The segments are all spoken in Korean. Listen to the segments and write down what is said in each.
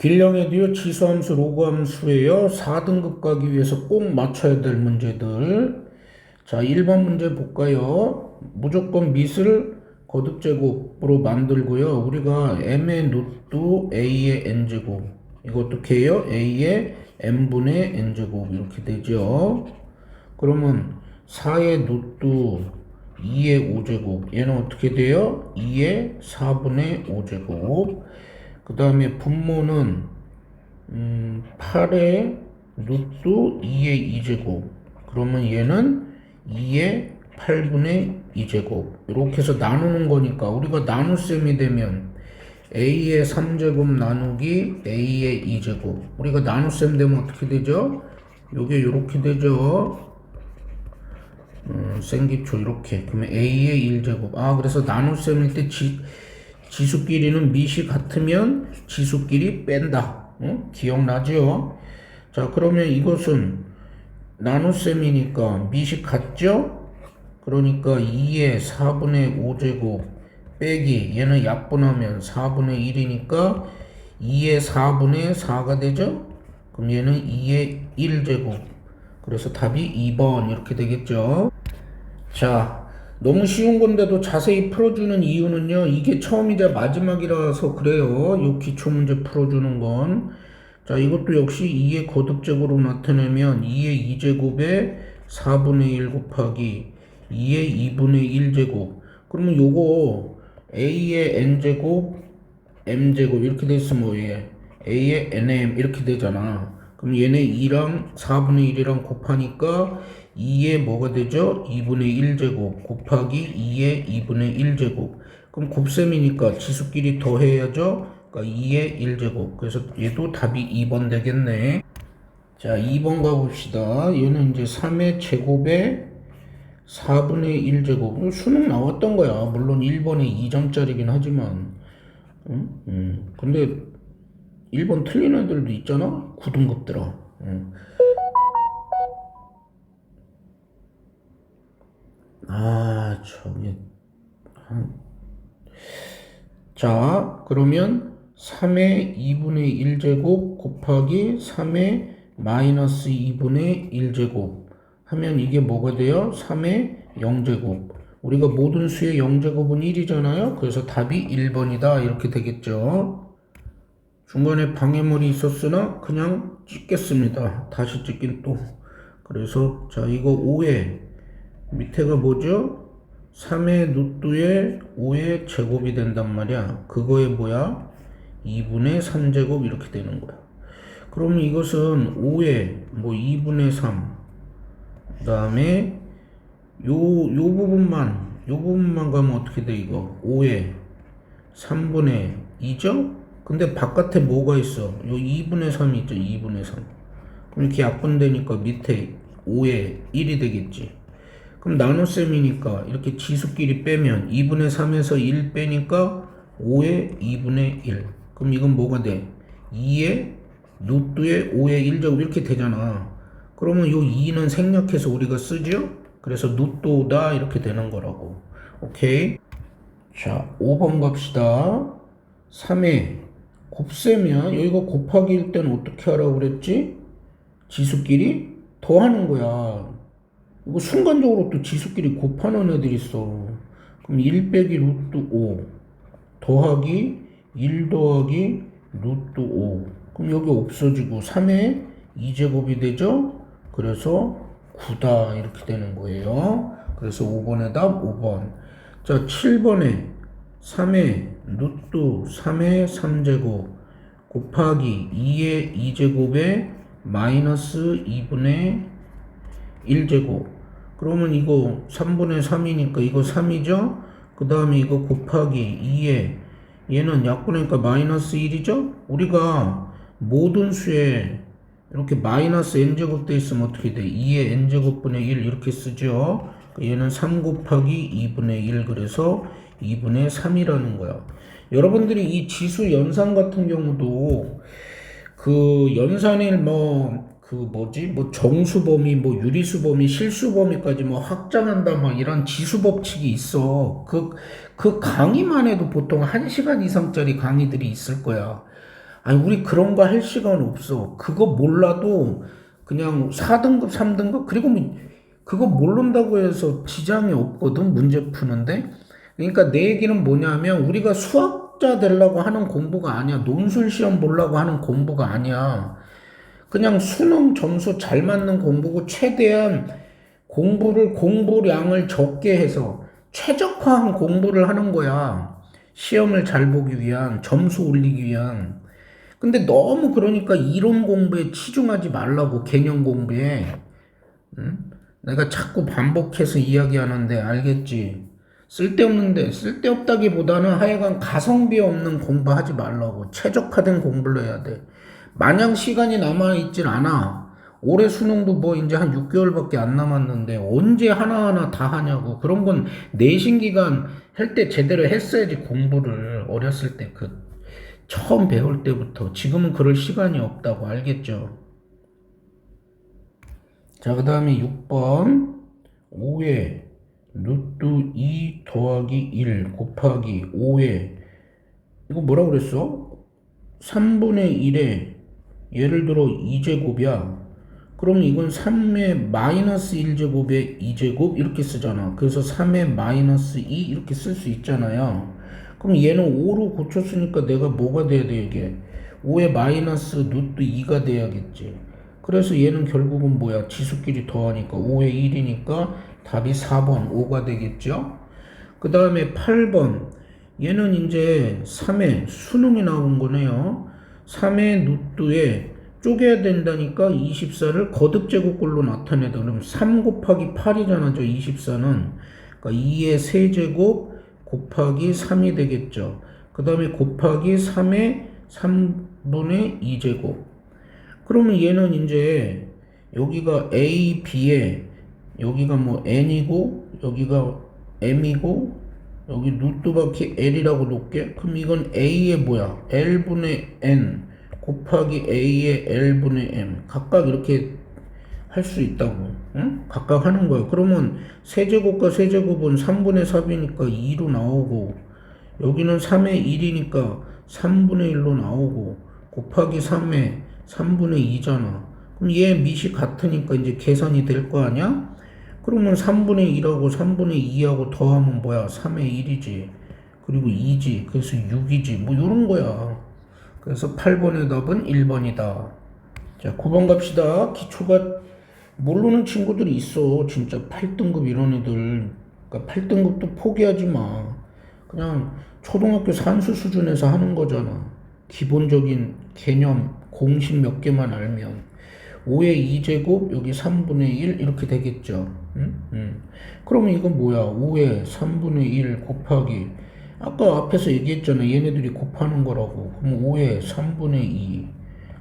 길령에도요 지수함수 로그함수예요. 4등급 가기 위해서 꼭 맞춰야 될 문제들. 자, 1번 문제 볼까요? 무조건 밑을 거듭제곱으로 만들고요. 우리가 m의 루트 a의 n제곱, 이거 어떻게 해요? a의 n분의 n제곱 이렇게 되죠. 그러면 4의 루트 2의 5제곱, 얘는 어떻게 돼요? 2의 4분의 5제곱. 그 다음에 분모는 8의 루트 2의 2제곱, 그러면 얘는 2의 8분의 2제곱. 이렇게 해서 나누는 거니까 우리가 나눗셈이 되면 a의 3제곱 나누기 a의 2제곱, 우리가 나눗셈 되면 어떻게 되죠? 요게 이렇게 되죠. 생기초 이렇게. 그러면 a의 1제곱. 그래서 나눗셈일 때 지수끼리는 밑이 같으면 지수끼리 뺀다. 기억나죠? 자, 그러면 이것은 나눗셈이니까 밑이 같죠? 그러니까 2의 4분의 5제곱 빼기, 얘는 약분하면 4분의 1이니까 2의 4분의 4가 되죠? 그럼 얘는 2의 1제곱. 그래서 답이 2번 이렇게 되겠죠? 자, 너무 쉬운 건데도 자세히 풀어주는 이유는요, 이게 처음이자 마지막이라서 그래요. 이 기초문제 풀어주는 건. 자, 이것도 역시 2의 거듭제곱으로 나타내면 2의 2제곱에 4분의 1 곱하기 2의 2분의 1제곱. 그러면 요거 a의 n제곱 m제곱 이렇게 돼 있으면 뭐예요? a의 nm 이렇게 되잖아. 그럼 얘네 2랑 4분의 1이랑 곱하니까 2의 뭐가 되죠? 2분의 1제곱 곱하기 2의 2분의 1제곱. 그럼 곱셈이니까 지수끼리 더해야죠? 그러니까 2의 1제곱. 그래서 얘도 답이 2번 되겠네. 자, 2번 가봅시다. 얘는 이제 3의 제곱에 4분의 1제곱. 수능 나왔던 거야. 물론 1번에 2점짜리긴 하지만. 근데 1번 틀린 애들도 있잖아? 9등급들아. 저기. 자, 그러면 3의 2분의 1제곱 곱하기 3의 마이너스 2분의 1제곱 하면 이게 뭐가 돼요? 3의 0제곱. 우리가 모든 수의 0제곱은 1이잖아요. 그래서 답이 1번이다 이렇게 되겠죠. 중간에 방해물이 있었으나 그냥 찍겠습니다. 다시 찍긴 또. 그래서 자, 이거 5의 밑에가 뭐죠? 3의 루트에 5의 제곱이 된단 말이야. 그거에 뭐야? 2분의 3제곱 이렇게 되는 거야. 그러면 이것은 5의 뭐 2분의 3, 그 다음에 요 부분만 가면 어떻게 돼? 이거 5의 3분의 2죠? 근데 바깥에 뭐가 있어? 요 2분의 3이 있죠? 2분의 3. 그럼 이렇게 약분되니까 밑에 5의 1이 되겠지. 그럼 나눗셈이니까 이렇게 지수끼리 빼면 2분의 3에서 1 빼니까 5의 2분의 1. 그럼 이건 뭐가 돼? 2의 루트의 5의 1제곱 이렇게 되잖아. 그러면 요 2는 생략해서 우리가 쓰죠? 그래서 루트다 이렇게 되는 거라고. 오케이? 자, 5번 갑시다. 3의 곱셈이야. 여기가 곱하기일 때는 어떻게 하라고 그랬지? 지수끼리 더하는 거야. 이거 순간적으로 또 지수끼리 곱하는 애들이 있어. 그럼 1 빼기 루트 5 더하기 1 더하기 루트 5. 그럼 여기 없어지고 3의 2제곱이 되죠? 그래서 9다 이렇게 되는 거예요. 그래서 5번의 답 5번. 자, 7번에 3의 루트 3의 3제곱 곱하기 2의 2제곱에 마이너스 2분의 1제곱. 그러면 이거 3분의 3이니까 이거 3이죠? 그 다음에 이거 곱하기 2에 얘는 약분하니까 마이너스 1이죠? 우리가 모든 수에 이렇게 마이너스 n제곱 돼 있으면 어떻게 돼? 2의 n제곱분의 1 이렇게 쓰죠? 얘는 3 곱하기 2분의 1, 그래서 2분의 3이라는 거야. 여러분들이 이 지수 연산 같은 경우도 그 연산일 뭐 정수 범위, 뭐 유리수 범위, 실수 범위까지 뭐 확장한다, 막 이런 지수 법칙이 있어. 그 강의만 해도 보통 1시간 이상짜리 강의들이 있을 거야. 아니, 우리 그런 거 할 시간 없어. 그거 몰라도 그냥 4등급, 3등급, 그리고 뭐 그거 모른다고 해서 지장이 없거든, 문제 푸는데. 그러니까 내 얘기는 뭐냐면 우리가 수학자 되려고 하는 공부가 아니야. 논술 시험 보려고 하는 공부가 아니야. 그냥 수능 점수 잘 맞는 공부고 최대한 공부량을 적게 해서 최적화한 공부를 하는 거야. 시험을 잘 보기 위한, 점수 올리기 위한. 근데 너무 그러니까 이론 공부에 치중하지 말라고, 개념 공부에. 응? 내가 자꾸 반복해서 이야기하는데 알겠지? 쓸데없는데, 쓸데없다기보다는 하여간 가성비 없는 공부하지 말라고. 최적화된 공부를 해야 돼. 마냥 시간이 남아있진 않아. 올해 수능도 뭐 이제 한 6개월밖에 안 남았는데 언제 하나하나 다 하냐고. 그런 건 내신 기간 할 때 제대로 했어야지, 공부를. 어렸을 때 처음 배울 때부터. 지금은 그럴 시간이 없다고. 알겠죠? 자, 그 다음에 6번 5에 루트 2 더하기 1 곱하기 5에 이거 뭐라 그랬어? 3분의 1에 예를 들어 2제곱이야. 그럼 이건 3의 마이너스 1제곱에 2제곱 이렇게 쓰잖아. 그래서 3의 마이너스 2 이렇게 쓸 수 있잖아요. 그럼 얘는 5로 고쳤으니까 내가 뭐가 돼야 돼, 이게? 5의 마이너스 루트 2가 돼야겠지. 그래서 얘는 결국은 뭐야? 지수끼리 더하니까 5의 1이니까 답이 4번 5가 되겠죠. 그 다음에 8번 얘는 이제 3의 수능이 나온 거네요. 3의 루트에 쪼개야 된다니까 24를 거듭제곱꼴로 나타내다. 그럼 3 곱하기 8이잖아, 저 24는. 그러니까 2의 세제곱 곱하기 3이 되겠죠. 그 다음에 곱하기 3의 3분의 2제곱. 그러면 얘는 이제 여기가 A, B에 여기가 뭐 N이고 여기가 M이고 여기 루트 바퀴 L이라고 놓을게. 그럼 이건 A의 뭐야? L분의 N 곱하기 A의 L분의 M. 각각 이렇게 할 수 있다고. 응? 각각 하는 거야. 그러면 세제곱과 세제곱은 3분의 4이니까 2로 나오고 여기는 3의 1이니까 3분의 1로 나오고 곱하기 3의 3분의 2잖아. 그럼 얘 밑이 같으니까 이제 계산이 될 거 아니야? 그러면 3분의 1하고 3분의 2하고 더하면 뭐야? 3의 1이지. 그리고 2지. 그래서 6이지. 뭐 요런 거야. 그래서 8번의 답은 1번이다. 자, 9번 갑시다. 기초가 모르는 친구들이 있어. 진짜 8등급 이런 애들. 그러니까 8등급도 포기하지 마. 그냥 초등학교 산수 수준에서 하는 거잖아. 기본적인 개념, 공식 몇 개만 알면. 5의 2제곱, 여기 3분의 1 이렇게 되겠죠. 그러면 이건 뭐야? 5의 3분의 1 곱하기 아까 앞에서 얘기했잖아. 얘네들이 곱하는 거라고. 그럼 5의 3분의 2.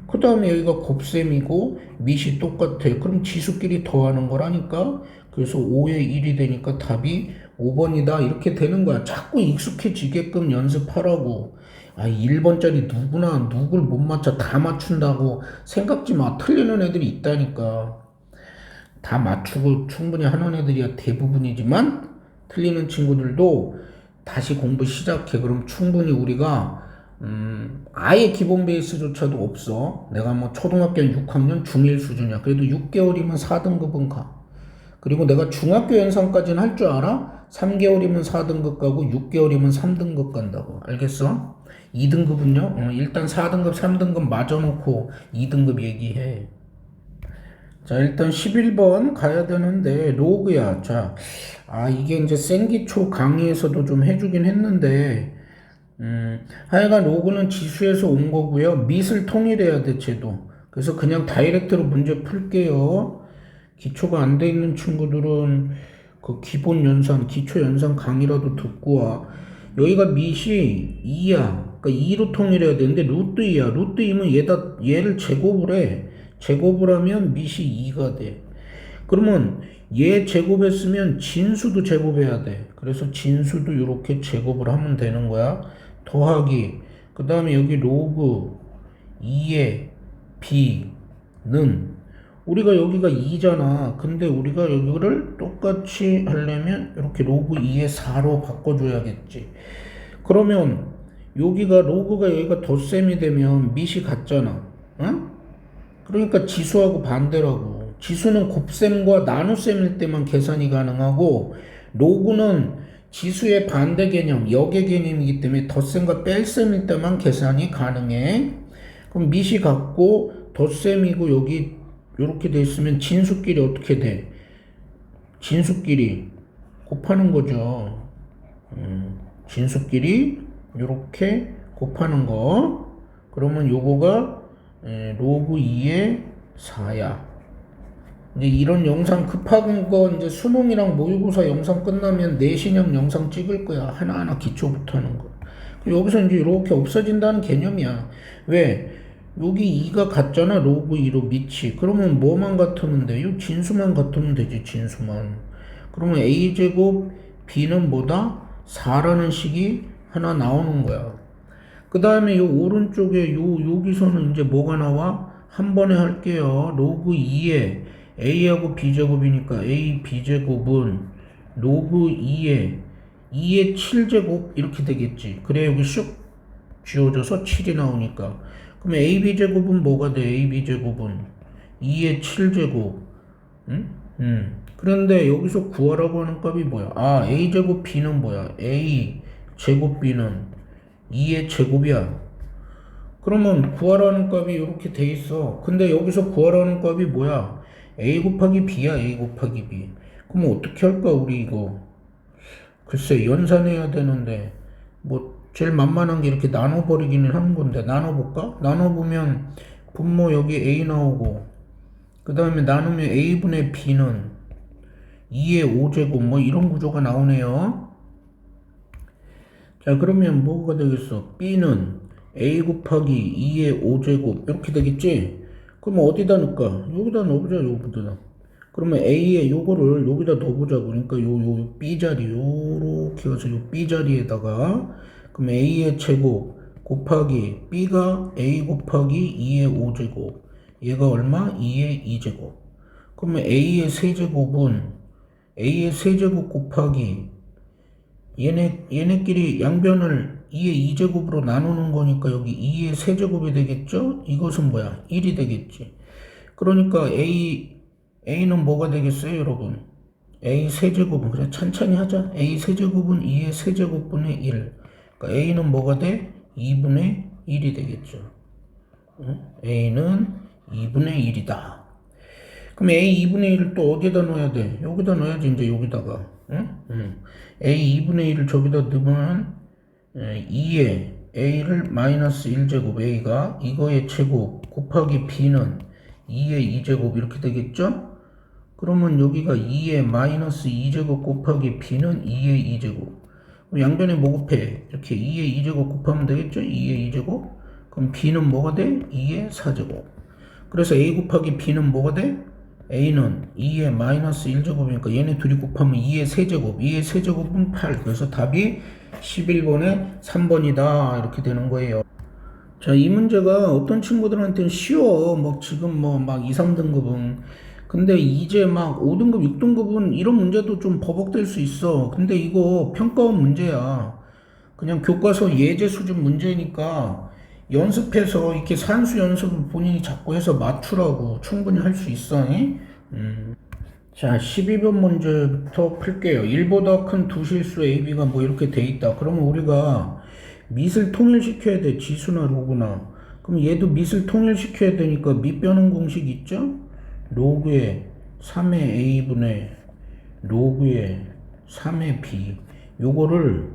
그 다음에 여기가 곱셈이고 밑이 똑같아. 그럼 지수끼리 더하는 거라니까. 그래서 5의 1이 되니까 답이 5번이다. 이렇게 되는 거야. 자꾸 익숙해지게끔 연습하라고. 아, 1번짜리 누구나 누굴 못 맞춰 다 맞춘다고 생각지 마. 틀리는 애들이 있다니까. 다 맞추고 충분히 하는 애들이야 대부분이지만 틀리는 친구들도 다시 공부 시작해. 그럼 충분히 우리가 아예 기본 베이스조차도 없어. 내가 뭐 초등학교 6학년 중1 수준이야. 그래도 6개월이면 4등급은 가. 그리고 내가 중학교 연산까지는 할 줄 알아? 3개월이면 4등급 가고 6개월이면 3등급 간다고. 알겠어? 2등급은요? 일단 4등급, 3등급 맞아놓고 2등급 얘기해. 자, 일단 11번 가야 되는데 로그야. 자, 이게 이제 생기초 강의에서도 좀 해주긴 했는데 하여간 로그는 지수에서 온 거고요. 밑을 통일해야 돼, 쟤도. 그래서 그냥 다이렉트로 문제 풀게요. 기초가 안 돼 있는 친구들은 그 기본 연산, 기초 연산 강의라도 듣고 와. 여기가 밑이 2야. 그러니까 2로 통일해야 되는데 루트 2야. 루트 2면 얘를 제곱을 해. 제곱을 하면 밑이 2가 돼. 그러면 얘 제곱했으면 진수도 제곱해야 돼. 그래서 진수도 이렇게 제곱을 하면 되는 거야. 더하기. 그 다음에 여기 로그 2의 b는 우리가 여기가 2잖아. 근데 우리가 여기를 똑같이 하려면 이렇게 로그 2의 4로 바꿔줘야겠지. 그러면 여기가 로그가 여기가 덧셈이 되면 밑이 같잖아. 응? 그러니까 지수하고 반대라고. 지수는 곱셈과 나눗셈일 때만 계산이 가능하고 로그는 지수의 반대 개념, 역의 개념이기 때문에 덧셈과 뺄셈일 때만 계산이 가능해. 그럼 밑이 같고 덧셈이고 여기 이렇게 돼 있으면 진수끼리 어떻게 돼? 진수끼리 곱하는 거죠. 진수끼리 이렇게 곱하는 거. 그러면 요거가 로그 2의 4야. 이제 이런 영상 급한 거 이제 수능이랑 모의고사 영상 끝나면 내신형 영상 찍을 거야. 하나하나 기초부터 하는 거. 여기서 이제 이렇게 없어진다는 개념이야. 왜? 여기 2가 같잖아. 로그 2로 밑이. 그러면 뭐만 같으면 돼? 이 진수만 같으면 되지. 진수만. 그러면 a제곱 b는 뭐다? 4라는 식이 하나 나오는 거야. 그 다음에 요 오른쪽에 여기서는 이제 뭐가 나와? 한 번에 할게요. 로그 2에 a하고 b제곱이니까 a b제곱은 로그 2에 7제곱 이렇게 되겠지. 그래 여기 슉 지워져서 7이 나오니까. 그럼 a b제곱은 뭐가 돼? a b제곱은 2의 7제곱. 그런데 여기서 구하라고 하는 값이 뭐야? 아, a제곱 b는 뭐야? a 제곱 b는 2의 제곱이야. 그러면 구하라는 값이 이렇게 돼 있어. 근데 여기서 구하라는 값이 뭐야? a 곱하기 b야. a 곱하기 b. 그럼 어떻게 할까 우리 이거? 글쎄 연산해야 되는데 뭐 제일 만만한 게 이렇게 나눠버리기는 하는 건데 나눠볼까? 나눠보면 분모 여기 a 나오고 그 다음에 나누면 a분의 b는 2의 5제곱 뭐 이런 구조가 나오네요. 자 그러면 뭐가 되겠어? b는 a 곱하기 2의 5제곱 이렇게 되겠지? 그러면 어디다 넣을까? 여기다 넣어보자. 여기다. 그러면 a에 요거를 여기다 넣어보자. 그러니까 요 b자리 요렇게 가서 요 b자리에다가 그럼 a의 제곱 곱하기 b가 a 곱하기 2의 5제곱 얘가 얼마? 2의 2제곱. 그러면 a의 세제곱은 a의 세제곱 곱하기 얘네끼리 양변을 2의 2제곱으로 나누는 거니까 여기 2의 세제곱이 되겠죠? 이것은 뭐야? 1이 되겠지. 그러니까 a는 뭐가 되겠어요, 여러분? a 세제곱은 그래 천천히 하자. a 세제곱은 2의 세제곱분의 1. 그러니까 a는 뭐가 돼? 2분의 1이 되겠죠. a는 2분의 1이다. 그럼 a 2분의 1을 또 어디에다 넣어야 돼? 여기다 넣어야지. 이제 여기다가 a 2분의 1을 저기다 넣으면 2에 a를 마이너스 1제곱 a가 이거의 제곱 곱하기 b는 2의 2제곱 이렇게 되겠죠? 그러면 여기가 2의 마이너스 2제곱 곱하기 b는 2의 2제곱. 양변에 뭐 곱해? 이렇게 2의 2제곱 곱하면 되겠죠? 2의 2제곱. 그럼 b는 뭐가 돼? 2의 4제곱. 그래서 a 곱하기 b는 뭐가 돼? a는 2의 마이너스 1제곱이니까 얘네 둘이 곱하면 2의 세제곱. 2의 세제곱은 8. 그래서 답이 11번에 3번이다. 이렇게 되는 거예요. 자, 이 문제가 어떤 친구들한테는 쉬워. 뭐 지금 뭐 막 2, 3등급은. 근데 이제 막 5등급, 6등급은 이런 문제도 좀 버벅될 수 있어. 근데 이거 평가원 문제야. 그냥 교과서 예제 수준 문제니까 연습해서 이렇게 산수 연습을 본인이 자꾸 해서 맞추라고 충분히 할 수 있어. 자, 12번 문제부터 풀게요. 1보다 큰 두 실수 AB가 뭐 이렇게 돼 있다. 그러면 우리가 밑을 통일시켜야 돼. 지수나 로그나. 그럼 얘도 밑을 통일시켜야 되니까 밑변환 공식 있죠? 로그의 3의 a분의 로그의 3의 b. 요거를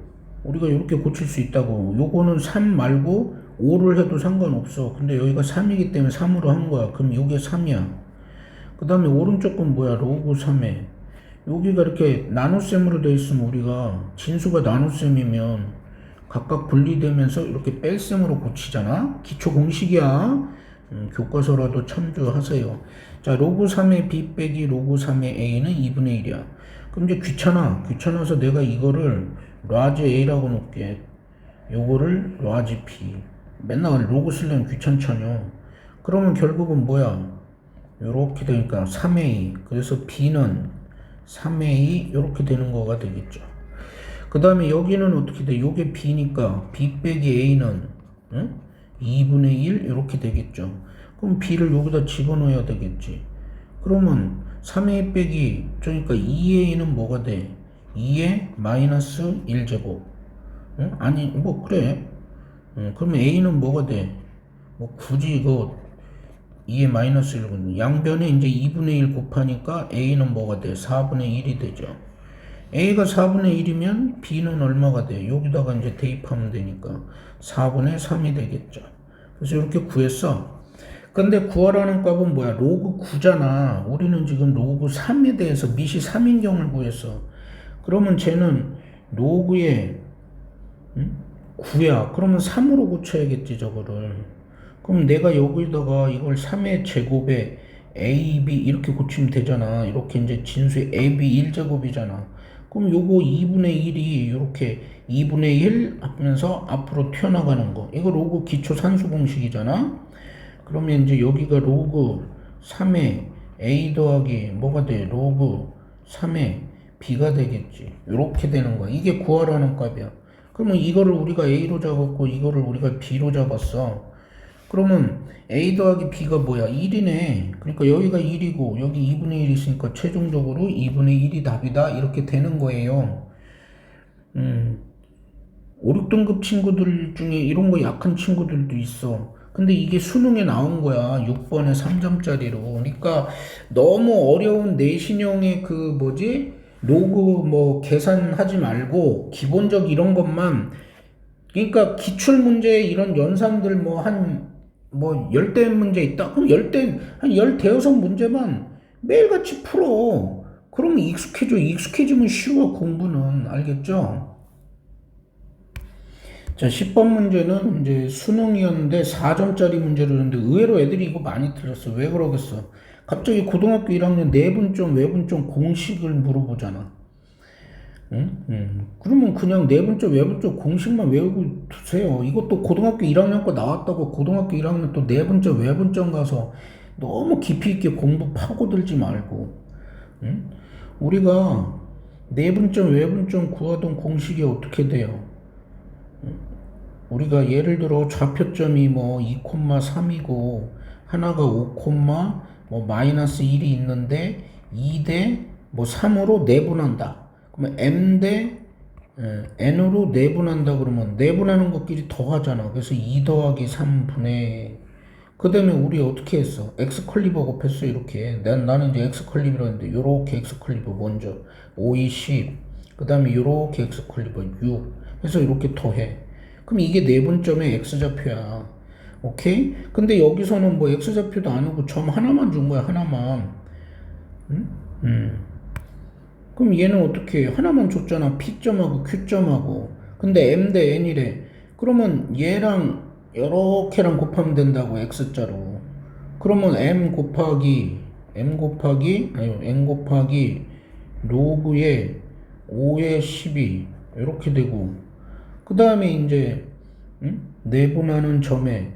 우리가 이렇게 고칠 수 있다고. 요거는 3 말고 5를 해도 상관없어. 근데 여기가 3이기 때문에 3으로 한 거야. 그럼 요게 3이야. 그 다음에 오른쪽 건 뭐야? 로그 3에 여기가 이렇게 나눗셈으로 되어 있으면 우리가 진수가 나눗셈이면 각각 분리되면서 이렇게 뺄셈으로 고치잖아. 기초 공식이야. 교과서라도 참조하세요. 자, 로그 3의 b 빼기 로그 3의 a는 2분의 1이야. 그럼 이제 귀찮아서 내가 이거를 라지 a라고 놓을게. 요거를 라지 b. 맨날 로그 쓰려면 귀찮잖여. 그러면 결국은 뭐야? 요렇게 되니까 3a. 그래서 b는 3a 요렇게 되는 거가 되겠죠. 그 그 다음에 여기는 어떻게 돼? 요게 b니까 b 빼기 a는 2분의 1 이렇게 되겠죠. 그럼 b를 여기다 집어넣어야 되겠지. 그러면 3a 빼기 그러니까 2a는 뭐가 돼? 2의 마이너스 1제곱. 아니 뭐 그래. 그러면 a는 뭐가 돼? 뭐 굳이 이거 2의 마이너스 1은 양변에 이제 2분의 1 곱하니까 a는 뭐가 돼? 4분의 1이 되죠. a가 4분의 1이면 b는 얼마가 돼? 여기다가 이제 대입하면 되니까 4분의 3이 되겠죠. 그래서 이렇게 구했어. 근데 구하라는 값은 뭐야? 로그 9잖아. 우리는 지금 로그 3에 대해서 미시 3인경을 구했어. 그러면 쟤는 로그의 9야. 그러면 3으로 고쳐야겠지, 저거를. 그럼 내가 여기다가 이걸 3의 제곱에 ab 이렇게 고치면 되잖아. 이렇게 이제 진수의 ab 1제곱이잖아. 그럼 요거 2분의 1이 이렇게 2분의 1 하면서 앞으로 튀어나가는 거. 이거 로그 기초 산수 공식이잖아. 그러면 이제 여기가 로그 3의 a 더하기 뭐가 돼? 로그 3의 b가 되겠지. 이렇게 되는 거야. 이게 구하라는 값이야. 그러면 이거를 우리가 a로 잡았고 이거를 우리가 b로 잡았어. 그러면 a 더하기 b가 뭐야? 1이네. 그러니까 여기가 1이고 여기 2분의 1이 있으니까 최종적으로 2분의 1이 답이다. 이렇게 되는 거예요. 5, 6등급 친구들 중에 이런 거 약한 친구들도 있어. 근데 이게 수능에 나온 거야. 6번에 3점짜리로. 그러니까 너무 어려운 내신형의 그 뭐지? 로그 뭐 계산하지 말고 기본적 이런 것만 그러니까 기출문제 이런 연산들 뭐 한 뭐 10대 문제 있다? 그럼 10대 한 10대여섯 문제만 매일같이 풀어. 그러면 익숙해져. 익숙해지면 쉬워 공부는. 알겠죠? 자, 10번 문제는 이제 수능이었는데 4점짜리 문제를 냈는데 의외로 애들이 이거 많이 틀렸어. 왜 그러겠어? 갑자기 고등학교 1학년 내분점, 외분점 공식을 물어보잖아. 그러면 그냥 내분점, 외분점 공식만 외우고 두세요. 이것도 고등학교 1학년 거 나왔다고 고등학교 1학년 또 내분점, 외분점 가서 너무 깊이 있게 공부 파고들지 말고. 우리가 내분점, 외분점 구하던 공식이 어떻게 돼요? 우리가 예를 들어 좌표점이 뭐 2,3이고 하나가 5, 뭐 마이너스 1이 있는데 2대 뭐 3으로 내분한다. 그러면 m 대 n으로 내분한다 그러면 내분하는 것끼리 더하잖아. 그래서 2 더하기 3분의 그 다음에 우리 어떻게 했어? 엑스컬리버 곱했어 이렇게. 나는 이제 엑스컬리버라 했는데 요렇게 엑스컬리버 먼저 5, 2, 10. 그 다음에 요렇게 엑스컬리버 6 해서 이렇게 더해. 그럼 이게 내분점의 x좌표야. 오케이? 근데 여기서는 뭐 x좌표도 안 오고 점 하나만 준 거야. 하나만. 그럼 얘는 어떻게 해? 하나만 줬잖아. p점하고 q점하고. 근데 m 대 n이래. 그러면 얘랑 요렇게랑 곱하면 된다고. x자로. 그러면 n 곱하기 로그의 5의 12 이렇게 되고 그 다음에 이제 내분하는 점의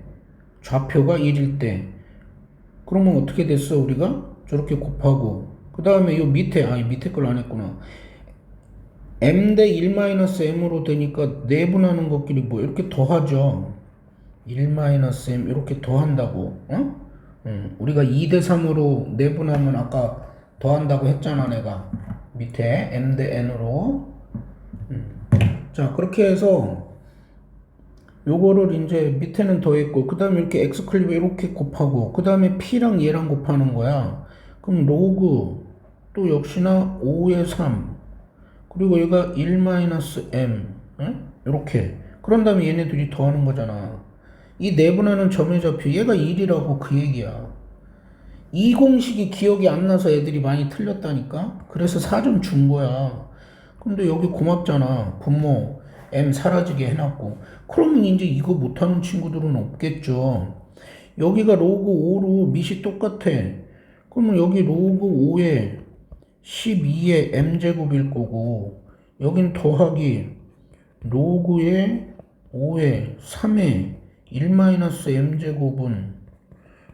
좌표가 1일 때 그러면 어떻게 됐어? 우리가 저렇게 곱하고 그 다음에 요 밑에 밑에 걸 안 했구나. m 대 1-m으로 되니까 내분하는 것끼리 뭐 이렇게 더하죠. 1-m 이렇게 더한다고. 우리가 2대 3으로 내분하면 아까 더한다고 했잖아. 내가 밑에 m 대 n으로. 자, 그렇게 해서 요거를 이제 밑에는 더했고 그 다음에 이렇게 x클립 이렇게 곱하고 그 다음에 p랑 얘랑 곱하는 거야. 그럼 로그 또 역시나 5의 3 그리고 얘가 1-m 이렇게 그런 다음에 얘네들이 더하는 거잖아. 이 내분하는 점의 좌표 얘가 1이라고 그 얘기야. 이 공식이 기억이 안 나서 애들이 많이 틀렸다니까. 그래서 4점 준 거야. 근데 여기 고맙잖아. 분모 m 사라지게 해놨고. 그러면 이제 이거 못하는 친구들은 없겠죠. 여기가 로그 5로 밑이 똑같아. 그러면 여기 로그 5에 12의 m제곱일 거고 여긴 더하기 로그의 5에 3의 1-m제곱은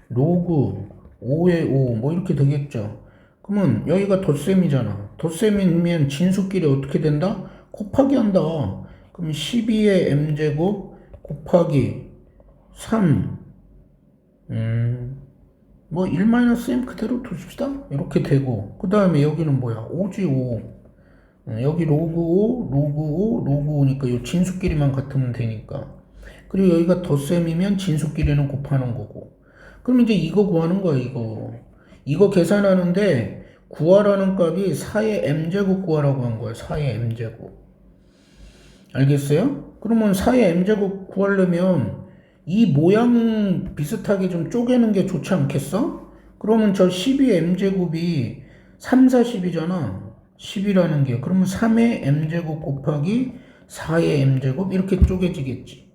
로그 5의 5 뭐 이렇게 되겠죠. 그러면 여기가 덧셈이잖아. 덧셈이면 진수끼리 어떻게 된다? 곱하기 한다. 그럼 12의 m제곱 곱하기 3. 뭐 1-m 그대로 두십시다. 이렇게 되고, 그 다음에 여기는 뭐야? 5지 5. 여기 로그 5, 로그 5, 로그 5니까 이 진수끼리만 같으면 되니까. 그리고 여기가 덧셈이면 진수끼리는 곱하는 거고. 그럼 이제 이거 구하는 거야, 이거. 이거 계산하는데 구하라는 값이 4의 m제곱 구하라고 한 거야, 4의 m제곱. 알겠어요? 그러면 4의 m제곱 구하려면 이 모양 비슷하게 좀 쪼개는 게 좋지 않겠어? 그러면 저 12의 m제곱이 3, 4, 10이잖아. 10이라는 게. 그러면 3의 m제곱 곱하기 4의 m제곱 이렇게 쪼개지겠지.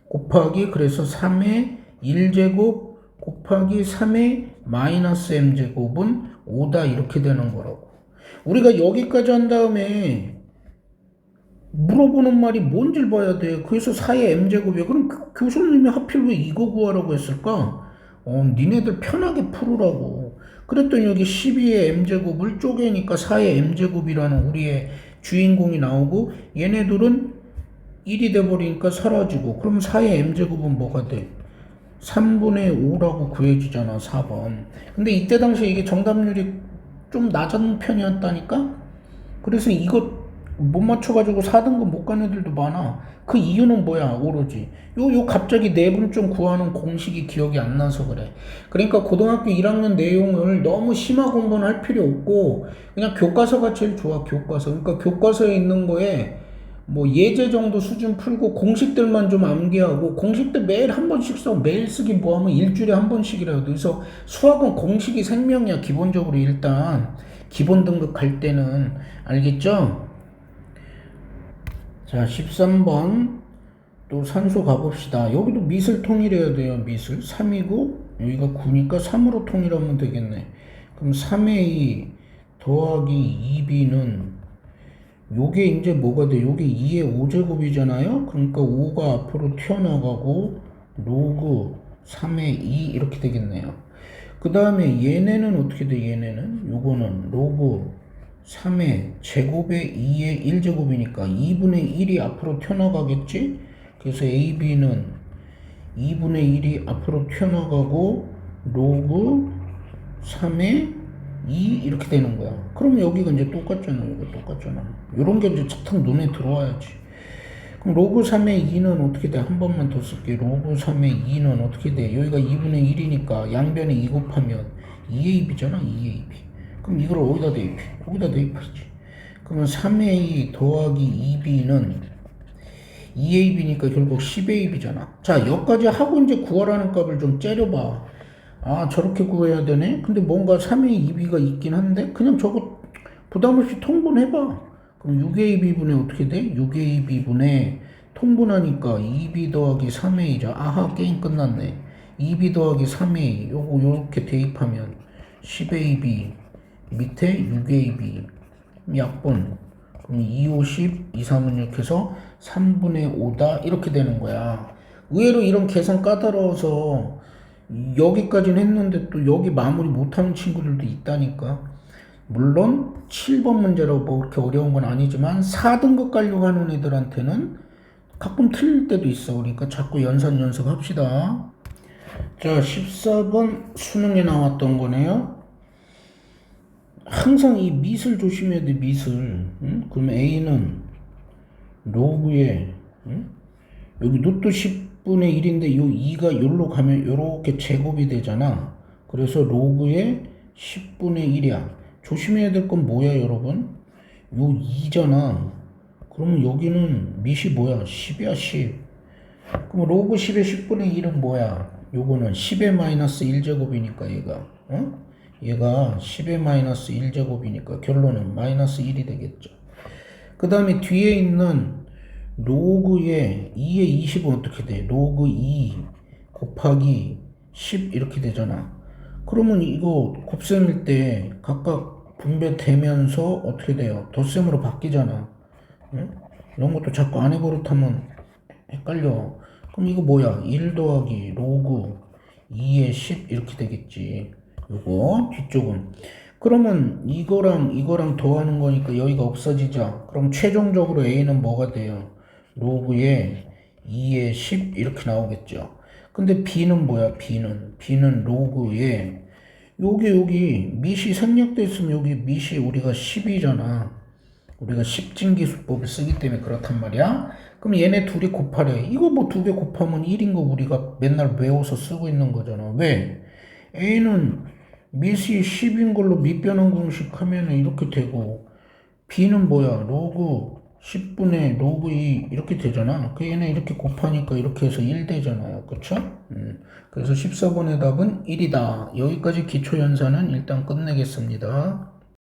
곱하기 그래서 3의 1제곱 곱하기 3의 마이너스 m제곱은 5다 이렇게 되는 거라고. 우리가 여기까지 한 다음에 물어보는 말이 뭔지를 봐야 돼. 그래서 4의 m제곱이야. 그럼 교수님이 하필 왜 이거 구하라고 했을까? 니네들 편하게 풀으라고. 그랬더니 여기 12의 m제곱을 쪼개니까 4의 m제곱이라는 우리의 주인공이 나오고 얘네들은 1이 돼버리니까 사라지고, 그럼 4의 m제곱은 뭐가 돼? 3분의 5라고 구해지잖아, 4번. 근데 이때 당시에 이게 정답률이 좀 낮은 편이었다니까? 그래서 이거 못 맞춰가지고 4등급 못 간 애들도 많아. 그 이유는 뭐야, 오로지. 요 갑자기 내분점 구하는 공식이 기억이 안 나서 그래. 그러니까 고등학교 1학년 내용을 너무 심화 공부는 할 필요 없고, 그냥 교과서가 제일 좋아, 교과서. 그러니까 교과서에 있는 거에 뭐 예제 정도 수준 풀고 공식들만 좀 암기하고, 공식들 매일 한 번씩 써. 매일 쓰기 뭐하면 일주일에 한 번씩이라도. 그래서 수학은 공식이 생명이야, 기본적으로. 일단 기본 등급 갈 때는. 알겠죠? 자, 13번 또 산수 가봅시다. 여기도 미술 통일해야 돼요. 미술 3이고 여기가 9니까 3으로 통일하면 되겠네. 그럼 3의 2 더하기 2b는 요게 이제 뭐가 돼? 요게 2의 5제곱이잖아요. 그러니까 5가 앞으로 튀어나가고 로그 3의 2 이렇게 되겠네요. 그 다음에 얘네는 어떻게 돼? 얘네는 요거는 로그 3의 제곱의 2의 1제곱이니까 2분의 1이 앞으로 튀어나가겠지? 그래서 AB는 2분의 1이 앞으로 튀어나가고 로그 3의 2 이렇게 되는 거야. 그럼 여기가 이제 똑같잖아. 이거 똑같잖아. 요런 게 이제 착탁 눈에 들어와야지. 그럼 로그 3의 2는 어떻게 돼? 한 번만 더 쓸게. 로그 3의 2는 어떻게 돼? 여기가 2분의 1이니까 양변에 2 곱하면 2AB잖아. 2AB. 그럼 이걸 어디다 대입해? 여기다 대입하지. 그러면 3의 2 더하기 2b는 2ab니까 결국 10ab잖아. 자, 여기까지 하고 이제 구하라는 값을 좀 째려봐. 아, 저렇게 구해야 되네? 근데 뭔가 3의 2b가 있긴 한데 그냥 저거 부담없이 통분해봐. 그럼 6ab분의 어떻게 돼? 6ab분의 통분하니까 2b 더하기 3a 자, 아하, 게임 끝났네. 2b 더하기 3a 요거 요렇게 대입하면 10ab 밑에 6ab 약분. 그럼 2, 5, 10, 2, 3은 6 해서 3분의 5다 이렇게 되는 거야. 의외로 이런 계산 까다로워서 여기까지는 했는데 또 여기 마무리 못하는 친구들도 있다니까. 물론 7번 문제로 뭐 그렇게 어려운 건 아니지만 4등급 가려고 하는 애들한테는 가끔 틀릴 때도 있어. 그러니까 자꾸 연산 합시다. 자, 14번 수능에 나왔던 거네요. 항상 이 미술 조심해야 돼, 미술. 응? 그러면 A는 로그에, 응? 여기 루트 10분의 1인데 요 2가 여기로 가면 요렇게 제곱이 되잖아. 그래서 로그에 10분의 1이야. 조심해야 될 건 뭐야, 여러분? 요 2잖아. 그러면 여기는 밑이 뭐야? 10이야, 10. 그럼 로그 10의 10분의 1은 뭐야? 요거는 10의 마이너스 1제곱이니까 얘가, 어? 얘가 10의 마이너스 1제곱이니까 결론은 마이너스 1이 되겠죠. 그 다음에 뒤에 있는 로그의 2의 20은 어떻게 돼? 로그 2 곱하기 10 이렇게 되잖아. 그러면 이거 곱셈일 때 각각 분배되면서 어떻게 돼요? 덧셈으로 바뀌잖아. 응? 이런 것도 자꾸 안 해버릇하면 헷갈려. 그럼 이거 뭐야? 1 더하기 로그 2의 10 이렇게 되겠지. 요거 뒤쪽은. 그러면 이거랑 더하는 거니까 여기가 없어지죠. 그럼 최종적으로 A는 뭐가 돼요? 로그에 2에 10 이렇게 나오겠죠. 근데 B는 뭐야? B는 로그에 여기 밑이 생략돼 있으면 여기 밑이 우리가 10이잖아. 우리가 10진기수법을 쓰기 때문에 그렇단 말이야. 그럼 얘네 둘이 곱하래. 이거 뭐 두 개 곱하면 1인 거 우리가 맨날 외워서 쓰고 있는 거잖아. 왜? A는 밑이 10인 걸로 밑변환 공식 하면은 이렇게 되고, B는 뭐야? 로그 10분의 로그 2 이렇게 되잖아. 그 얘네 이렇게 곱하니까 이렇게 해서 1 되잖아요. 그쵸? 그래서 14번의 답은 1이다. 여기까지 기초연산은 일단 끝내겠습니다.